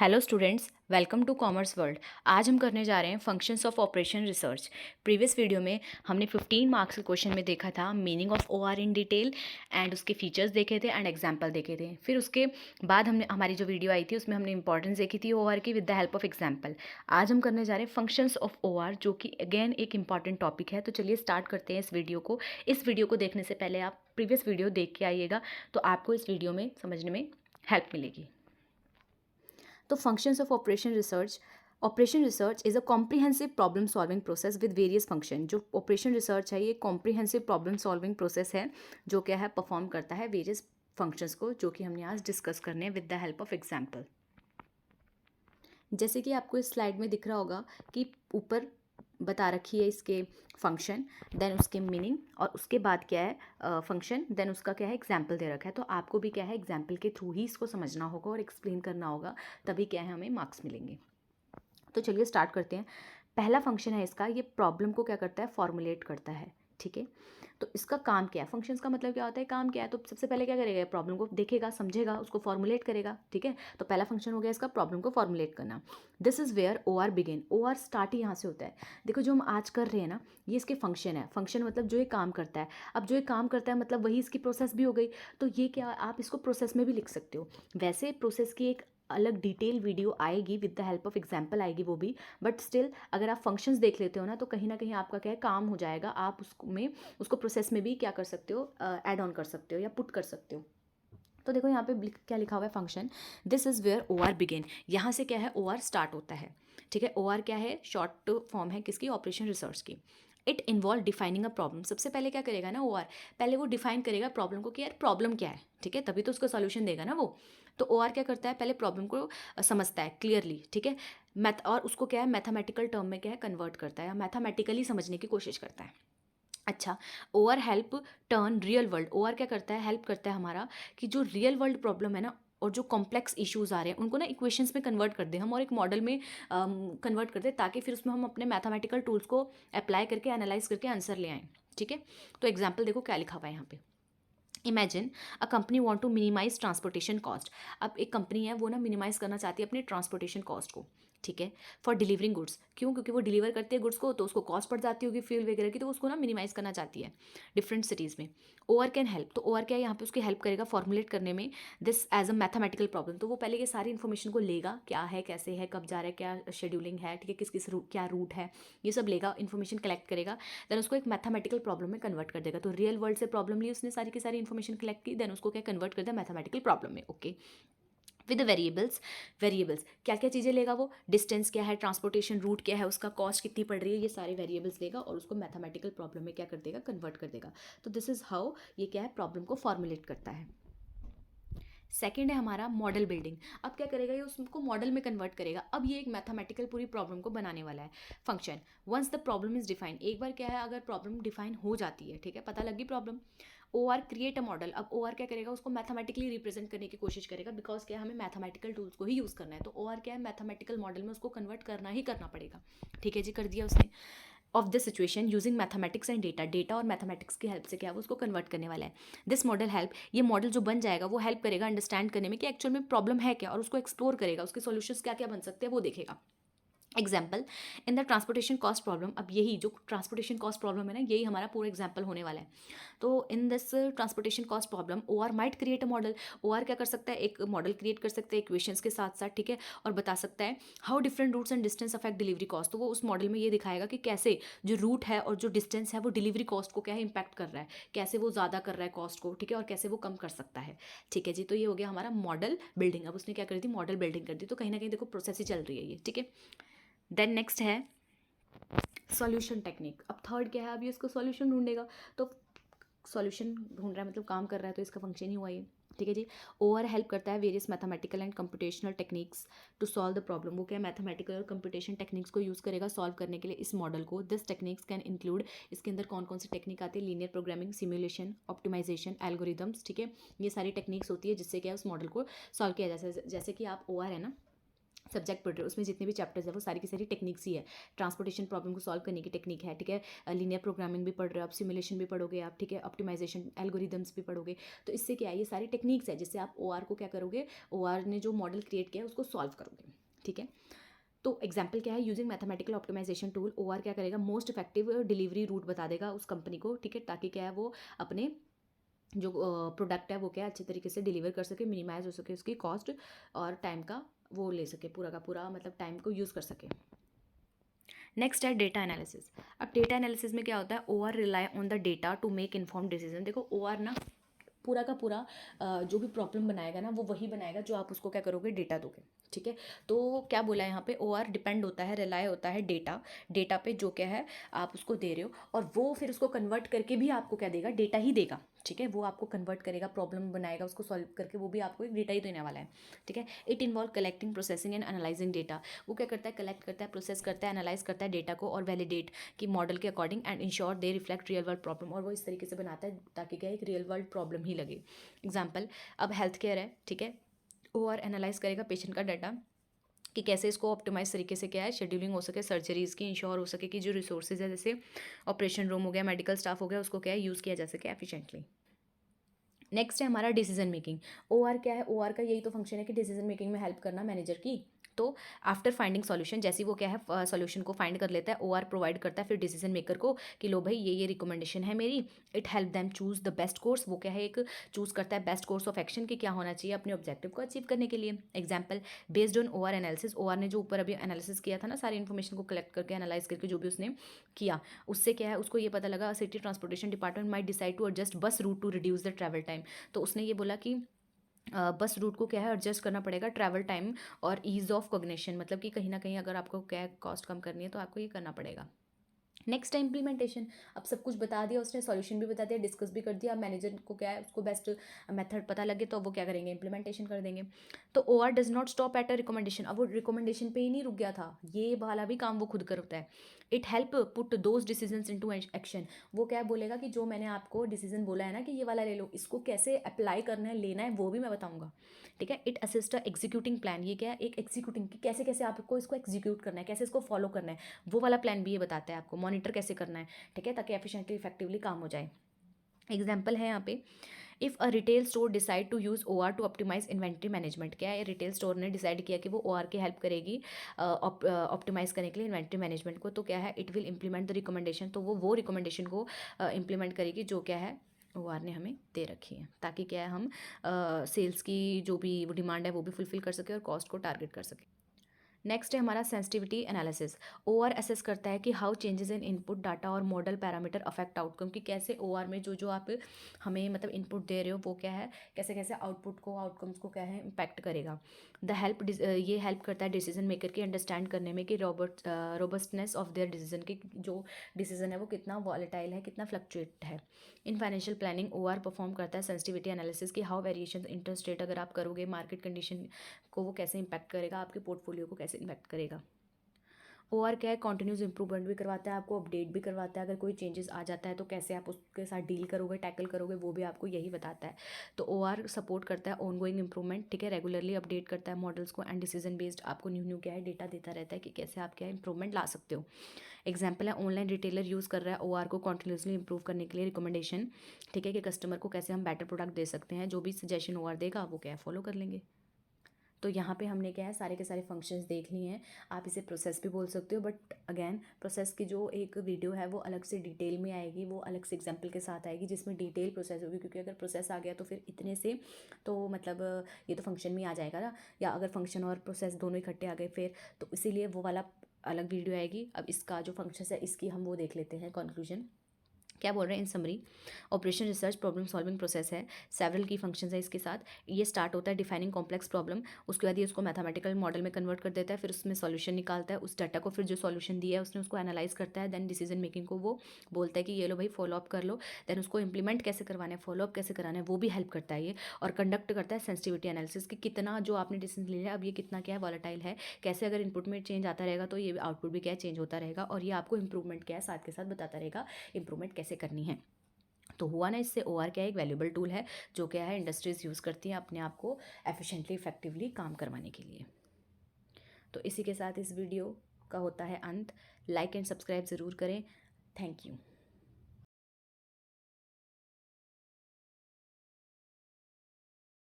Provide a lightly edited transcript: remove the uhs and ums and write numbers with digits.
Hello students, welcome to commerce world. आज हम करने जा रहे हैं functions of operation research. Previous video में हमने 15 मार्क्स के क्वेश्चन में देखा था meaning of OR in detail and उसके फीचर्स देखे थे एंड एग्जांपल देखे थे। फिर उसके बाद हमने हमारी जो वीडियो आई थी उसमें हमने इंपॉर्टेंस देखी थी ओआर की with the help of example. आज हम करने जा रहे हैं फंक्शंस ऑफ ओआर, जो कि अगेन एक इंपॉर्टेंट टॉपिक है। तो चलिए स्टार्ट करते हैं इस वीडियो को। इस वीडियो को देखने से पहले आप प्रीवियस वीडियो देख के आइएगा, तो आपको इस वीडियो में समझने में हेल्प मिलेगी। तो functions of operation research is a comprehensive problem solving process with various function. जो ऑपरेशन रिसर्च है ये कॉम्प्रिहेंसिव प्रॉब्लम सॉल्विंग प्रोसेस है जो क्या है परफॉर्म करता है वेरियस फंक्शंस को, जो कि हमने आज डिस्कस करने हैं with the help of example. जैसे कि आपको इस स्लाइड में दिख रहा होगा कि ऊपर बता रखी है इसके फंक्शन, देन उसके मीनिंग, और उसके बाद क्या है फंक्शन, देन उसका क्या है एग्जाम्पल दे रखा है। तो आपको भी क्या है एग्जाम्पल के थ्रू ही इसको समझना होगा और एक्सप्लेन करना होगा, तभी क्या है हमें मार्क्स मिलेंगे। तो चलिए स्टार्ट करते हैं। पहला फंक्शन है इसका, ये प्रॉब्लम को क्या करता है फॉर्मुलेट करता है। ठीक है, तो इसका काम क्या है, फंक्शंस का मतलब क्या होता है, काम क्या है। तो सबसे पहले क्या करेगा, प्रॉब्लम को देखेगा, समझेगा, उसको फॉर्मुलेट करेगा। ठीक है, तो पहला फंक्शन हो गया इसका प्रॉब्लम को फॉर्मुलेट करना। This is where O R begin. O R start ही यहाँ से होता है। देखो जो हम आज कर रहे हैं ना, ये इसके फंक्शन है। फंक्शन मतलब जो ये काम करता है। अब जो ये काम करता है मतलब वही इसकी प्रोसेस भी हो गई। तो ये क्या, आप इसको प्रोसेस में भी लिख सकते हो। वैसे प्रोसेस की एक अलग डिटेल वीडियो आएगी with the help of example आएगी वो भी, बट स्टिल अगर आप फंक्शंस देख लेते हो ना, तो कहीं ना कहीं आपका क्या है काम हो जाएगा। आप उसको प्रोसेस में भी क्या कर सकते हो, ऐड ऑन कर सकते हो या पुट कर सकते हो। तो देखो यहाँ पे क्या लिखा हुआ है function, this is where O R begin. यहाँ से क्या है ओ आर स्टार्ट होता है। ठीक है, ओ आर क्या है, शॉर्ट फॉर्म है किसकी, ऑपरेशन रिसर्च की। It involve defining a problem. सबसे पहले क्या करेगा ना ओ आर, पहले वो डिफाइन करेगा प्रॉब्लम को कि यार प्रॉब्लम क्या है। ठीक है, तभी तो उसको सॉल्यूशन देगा ना वो। तो ओ आर क्या करता है, पहले प्रॉब्लम को समझता है क्लियरली। ठीक है, मैथ, और उसको क्या है मैथमेटिकल टर्म में क्या है कन्वर्ट करता है, या मैथमेटिकली समझने की कोशिश करता है। अच्छा, OR help turn real world. OR क्या करता है, हेल्प करता है हमारा कि जो रियल वर्ल्ड प्रॉब्लम है ना, और जो कॉम्प्लेक्स इश्यूज आ रहे हैं उनको ना इक्वेशंस में कन्वर्ट कर दें हम, और एक मॉडल में कन्वर्ट कर दें, ताकि फिर उसमें हम अपने मैथमेटिकल टूल्स को अप्लाई करके एनालाइज करके आंसर ले आएँ। ठीक है, तो एग्जाम्पल देखो क्या लिखा हुआ है यहाँ पे। Imagine a company want to minimise transportation cost. अब एक कंपनी है वो ना मिनिमाइज करना चाहती है अपने ट्रांसपोर्टेशन कॉस्ट को। ठीक है, फॉर डिलीवरिंग गुड्स, क्यों, क्योंकि वो डिलीवर करती है गुड्स को, तो उसको कॉस्ट पड़ जाती होगी फ्यूल वगैरह की, तो उसको ना मिनिमाइज करना चाहती है डिफरेंट सिटीज़ में। ओआर कैन हेल्प, तो ओआर क्या है यहाँ पे उसकी हेल्प करेगा फॉर्मुलेट करने में this as a mathematical problem. तो वो पहले ये सारी इन्फॉर्मेशन को लेगा, क्या है, कैसे है, कब जा रहा है, क्या शेड्यूलिंग है, ठीक है, किस किस क्या रूट है, ये सब लेगा, इन्फॉर्मेशन कलेक्ट करेगा, देन उसको एक मैथमेटिकल प्रॉब्लम में कन्वर्ट कर देगा। तो रियल वर्ल्ड से प्रॉब्लम ली उसने, सारी की सारी इन्फॉर्मेशन कलेक्ट की, देन उसको क्या कन्वर्ट कर दिया मैथमेटिकल प्रॉब्लम में। Okay, with variables. वेरिएबल्स क्या क्या चीज़ें लेगा वो, डिस्टेंस क्या है, ट्रांसपोर्टेशन रूट क्या है, उसका कॉस्ट कितनी पड़ रही है, ये सारे वेरिएबल्स लेगा और उसको मैथमेटिकल प्रॉब्लम में क्या कर देगा, कन्वर्ट कर देगा। तो दिस इज हाउ ये क्या है प्रॉब्लम को फॉर्मुलेट करता है। सेकेंड है हमारा मॉडल बिल्डिंग। अब क्या करेगा ये, उसको मॉडल में कन्वर्ट करेगा। अब ये एक मैथमेटिकल पूरी प्रॉब्लम को बनाने वाला है function. Once the problem is define, एक बार क्या है अगर प्रॉब्लम डिफाइन हो जाती है, ठीक है, पता लगी problem, O R create a model. अब ओ आर क्या करेगा, उसको मैथमेटिकली रिप्रेजेंट करने की कोशिश करेगा, बिकॉज क्या है हमें मैथमेटिकल टूल्स को ही यूज़ करना है। तो ओ आर क्या है मैथमेटिकल मॉडल में उसको कन्वर्ट करना ही करना पड़ेगा। ठीक है जी, कर दिया उसने। Of this situation using mathematics and data, data और मैथमेटिक्स की हेल्प से क्या है वो उसको कन्वर्ट करने वाला है। दिस मॉडल हेल्प, ये मॉडल जो बन जाएगा वो हेल्प करेगा अंडरस्टैंड करने में कि एक्चुअल में प्रॉब्लम है क्या, और उसको एक्सप्लोर करेगा, उसके सॉल्यूशंस क्या क्या बन सकते हैं वो देखेगा। Example, in the transportation cost problem. अब यही जो ट्रांसपोर्टेशन कॉस्ट प्रॉब्लम है ना, यही हमारा पूरा एग्जाम्पल होने वाला है। तो in this transportation cost problem O R might create a model. O R क्या कर सकता है, एक मॉडल क्रिएट कर सकता है इक्वेशंस के साथ साथ, ठीक है, और बता सकता है how different routes and distance affect delivery cost. तो वो उस मॉडल में ये दिखाएगा कि कैसे जो रूट है और जो डिस्टेंस है वो डिलीवरी कॉस्ट को क्या है इंपैक्ट कर रहा है, कैसे वो ज़्यादा कर रहा है कॉस्ट को, ठीक है, और कैसे वो कम कर सकता है। ठीक है जी, तो ये हो गया हमारा मॉडल बिल्डिंग। अब उसने क्या कर दी, मॉडल बिल्डिंग कर दी। तो कहीं ना कहीं देखो प्रोसेस ही चल रही है ये। ठीक है, देन नेक्स्ट है सॉल्यूशन टेक्निक। अब थर्ड क्या है, अभी इसको सॉल्यूशन ढूंढेगा। तो सॉल्यूशन ढूंढ रहा है मतलब काम कर रहा है, तो इसका फंक्शन ही हुआ ये। ठीक है जी, ओवर हेल्प करता है various mathematical and computational techniques to solve the problem. वो क्या मैथमेटिकल और कंप्यूटेशन टेक्निक्स को यूज़ करेगा सॉल्व करने के लिए इस मॉडल को। दिस टेक्निक्स कैन इंक्लूड, इसके अंदर कौन कौन सी टेक्निक आती है, linear programming, simulation, optimisation, algorithms. ठीक है, ये सारी टेक्निक्स होती है जिससे क्या है उस मॉडल को सॉल्व किया जा सकता है। जैसे कि आप ओ आर है ना सब्जेक्ट पढ़ रहे हो, उसमें जितने भी चैप्टर्स है वो सारी की सारी टेक्निक्स ही है। ट्रांसपोर्टेशन प्रॉब्लम को सॉल्व करने की टेक्निक है, ठीक है, लीनियर प्रोग्रामिंग भी पढ़ रहे हो आप, सिमुलेशन भी पढ़ोगे आप, ठीक है, ऑप्टिमाइजेशन एल्गोरिदम्स भी पढ़ोगे। तो इससे क्या है, ये सारी टेक्निक्स है जिससे आप ओ आर को क्या करोगे, ओ आर ने जो मॉडल क्रिएट किया है उसको सॉल्व करोगे। ठीक है। तो एग्जाम्पल क्या है, using mathematical optimisation tool OR क्या करेगा, मोस्ट इफेक्टिव डिलीवरी रूट बता देगा उस कंपनी को, ठीक है, ताकि क्या है वो अपने जो प्रोडक्ट है वो क्या अच्छे तरीके से डिलीवर कर सके, मिनिमाइज हो सके उसकी कॉस्ट और टाइम का वो ले सके, पूरा का पूरा मतलब टाइम को यूज़ कर सके। नेक्स्ट है डेटा एनालिसिस। अब डेटा एनालिसिस में क्या होता है, OR rely on the data to make inform decision. देखो OR ना पूरा का पूरा जो भी प्रॉब्लम बनाएगा ना वो वही बनाएगा जो आप उसको क्या करोगे, डेटा दोगे, ठीक है। तो क्या बोला है यहाँ पे, OR डिपेंड होता है, रिलाई होता है डेटा पे जो क्या है आप उसको दे रहे हो, और वो फिर उसको कन्वर्ट करके भी आपको क्या देगा, डेटा ही देगा, ठीक है। वो आपको कन्वर्ट करेगा, प्रॉब्लम बनाएगा, उसको सॉल्व करके वो भी आपको एक डेटा ही देने वाला है, ठीक है। It involve collecting, processing and analysing data. वो क्या करता है, कलेक्ट करता है, प्रोसेस करता है, एनालाइज करता है डेटा को और वैलिडेट कि मॉडल के according and ensure they reflect real world problem. और वो इस तरीके से बनाता है ताकि क्या एक रियल वर्ल्ड प्रॉब्लम ही लगे। एग्जाम्पल, अब हेल्थ केयर है, ठीक है, OR एनालाइज करेगा पेशेंट का डाटा कि कैसे इसको ऑप्टिमाइज तरीके से क्या है शेड्यूलिंग हो सके, सर्जरीज़ की इंश्योर हो सके कि जो रिसोर्सेज है जैसे ऑपरेशन रूम हो गया, मेडिकल स्टाफ हो गया, उसको क्या है यूज़ किया जा सके एफिशिएंटली। नेक्स्ट है हमारा डिसीजन मेकिंग। OR क्या है, OR का यही तो फंक्शन है कि डिसीजन मेकिंग में हेल्प करना मैनेजर की। तो आफ्टर फाइंडिंग सॉल्यूशन, जैसे वो क्या है सॉल्यूशन को फाइंड कर लेता है, OR प्रोवाइड करता है फिर डिसीजन मेकर को कि लो भाई ये रिकमेंडेशन है मेरी। It help them choose the best course. वो क्या है एक चूज करता है बेस्ट कोर्स ऑफ एक्शन कि क्या होना चाहिए अपने ऑब्जेक्टिव को अचीव करने के लिए। Example, based on OR analysis, OR ने जो ऊपर अभी एनालिसिस किया था ना, सारी इन्फॉर्मेशन को कलेक्ट करके एनालाइज करके जो भी उसने किया, उससे क्या है उसको ये पता लगा city transportation department might decide to adjust bus route to reduce the travel time. तो उसने ये बोला कि बस रूट को क्या है एडजस्ट करना पड़ेगा ट्रैवल टाइम और ईज़ ऑफ कॉग्निशन, मतलब कि कहीं ना कहीं अगर आपको क्या कॉस्ट कम करनी है तो आपको ये करना पड़ेगा। नेक्स्ट है इम्प्लीमेंटेशन। अब सब कुछ बता दिया उसने, सॉल्यूशन भी बता दिया, डिस्कस भी कर दिया। अब मैनेजर को क्या है उसको बेस्ट मेथड पता लगे तो वो क्या करेंगे, इम्प्लीमेंटेशन कर देंगे। तो OR does not stop at a recommendation. अब वो रिकमेंडेशन पे ही नहीं रुक गया था, ये वाला भी काम वो खुद करता है। It help put those decisions into action. वो क्या बोलेगा कि जो मैंने आपको डिसीजन बोला है ना कि ये वाला ले लो, इसको कैसे अप्लाई करना है, लेना है, वो भी मैं बताऊंगा, ठीक है। It assist executing plan. ये क्या है, एक एग्जीक्यूटिंग कि कैसे कैसे आपको इसको एग्जीक्यूट करना है, कैसे इसको फॉलो करना है, वो वाला प्लान भी ये बताता है आपको, मॉनिटर कैसे करना है, ठीक है, ताकि एफिशिएंटली इफेक्टिवली काम हो जाए। एग्जाम्पल है यहाँ पे, if a retail store decide to use OR to optimise inventory management. क्या है, रिटेल स्टोर ने डिसाइड किया कि वो OR की हेल्प करेगी ऑप्टिमाइज करने के लिए इन्वेंट्री मैनेजमेंट को, तो क्या है it will implement the recommendation. तो वो रिकमेंडेशन को इम्प्लीमेंट करेगी जो क्या है OR ने हमें दे रखी है, ताकि क्या है हम सेल्स की जो भी डिमांड है वो भी फुलफिल कर सके और कॉस्ट को टारगेट कर सके। नेक्स्ट है हमारा सेंसिटिविटी एनालिसिस। OR असेस करता है कि how changes in input data और मॉडल पैरामीटर अफेक्ट आउटकम, कि कैसे OR में जो जो आप हमें मतलब इनपुट दे रहे हो वो क्या है कैसे कैसे आउटपुट को आउटकम्स को क्या है इम्पैक्ट करेगा। द हेल्प ये हेल्प करता है डिसीजन मेकर की अंडरस्टैंड करने में कि रोबस्टनेस ऑफ देयर डिसीजन, की जो डिसीजन है वो कितना वॉलेटाइल है, कितना फ्लक्चुएट है। In financial planning OR perform करता है सेंसिटिविटी एनालिसिस की हाउ वेरिएशन इंटरेस्ट रेट अगर आप करोगे मार्केट कंडीशन को वो कैसे इंपैक्ट करेगा, आपके पोर्टफोलियो को कैसे इंपैक्ट करेगा। OR क्या है, कॉन्टिन्यूस इंप्रूवमेंट भी करवाता है आपको, अपडेट भी करवाता है, अगर कोई चेंजेस आ जाता है तो कैसे आप उसके साथ डील करोगे, टैकल करोगे, वो भी आपको यही बताता है। तो OR सपोर्ट करता है ऑन गोइंग इंप्रूवमेंट, ठीक है, रेगुलरली अपडेट करता है मॉडल्स को एंड डिसीजन बेस्ड आपको न्यू न्यू क्या है डेटा देता रहता है कि कैसे आप क्या इंप्रूवमेंट ला सकते हो। एग्जाम्पल है, ऑनलाइन रिटेलर यूज़ कर रहा है OR को कॉन्टिन्यूसली इंप्रूव करने के लिए रिकमेंडेशन, ठीक है, कि कस्टमर को कैसे हम बेटर प्रोडक्ट दे सकते हैं, जो भी सजेशन OR देगा वो क्या है फॉलो कर लेंगे। तो यहाँ पे हमने क्या है सारे के सारे फंक्शंस देख लिए हैं। आप इसे प्रोसेस भी बोल सकते हो, बट अगेन प्रोसेस की जो एक वीडियो है वो अलग से डिटेल में आएगी, वो अलग से एग्जांपल के साथ आएगी जिसमें डिटेल प्रोसेस होगी, क्योंकि अगर प्रोसेस आ गया तो फिर इतने से तो मतलब ये तो फंक्शन में आ जाएगा ना, या अगर फंक्शन और प्रोसेस दोनों इकट्ठे आ गए फिर तो इसीलिए वो वाला अलग वीडियो आएगी। अब इसका जो फंक्शन है इसकी हम वो देख लेते हैं कंक्लूजन। क्या बोल रहे हैं इन summary, operation research problem solving process है, सेवरल की फंक्शंस है इसके साथ। ये स्टार्ट होता है डिफाइनिंग कॉम्प्लेक्स प्रॉब्लम, उसके बाद ये उसको मैथमेटिकल मॉडल में कन्वर्ट कर देता है, फिर उसमें सॉल्यूशन निकालता है, उस डाटा को फिर जो सॉल्यूशन दिया है उसने उसको एनालाइज करता है, देन डिसीजन मेकिंग को वो बोलता है कि ये लो भाई फॉलो अप कर लो, देन उसको इंप्लीमेंट कैसे करवाना है, फॉलो अप कैसे कराना है वो भी हेल्प करता है ये, और कंडक्ट करता है सेंसिटिविटी एनालिसिस कि कितना जो आपने डिसीजन लिया है अब ये कितना क्या है वॉलेटाइल है, कैसे अगर इनपुट में चेंज आता रहेगा तो ये आउटपुट भी क्या है चेंज होता रहेगा, और ये आपको इंप्रूवमेंट क्या है साथ के साथ बताता रहेगा इंप्रूवमेंट कैसे करनी है। तो हुआ ना, इससे OR क्या है एक वैल्यूबल टूल है जो क्या है इंडस्ट्रीज़ यूज़ करती हैं अपने आप को एफिशिएंटली इफेक्टिवली काम करवाने के लिए। तो इसी के साथ इस वीडियो का होता है अंत। लाइक एंड सब्सक्राइब ज़रूर करें। Thank you.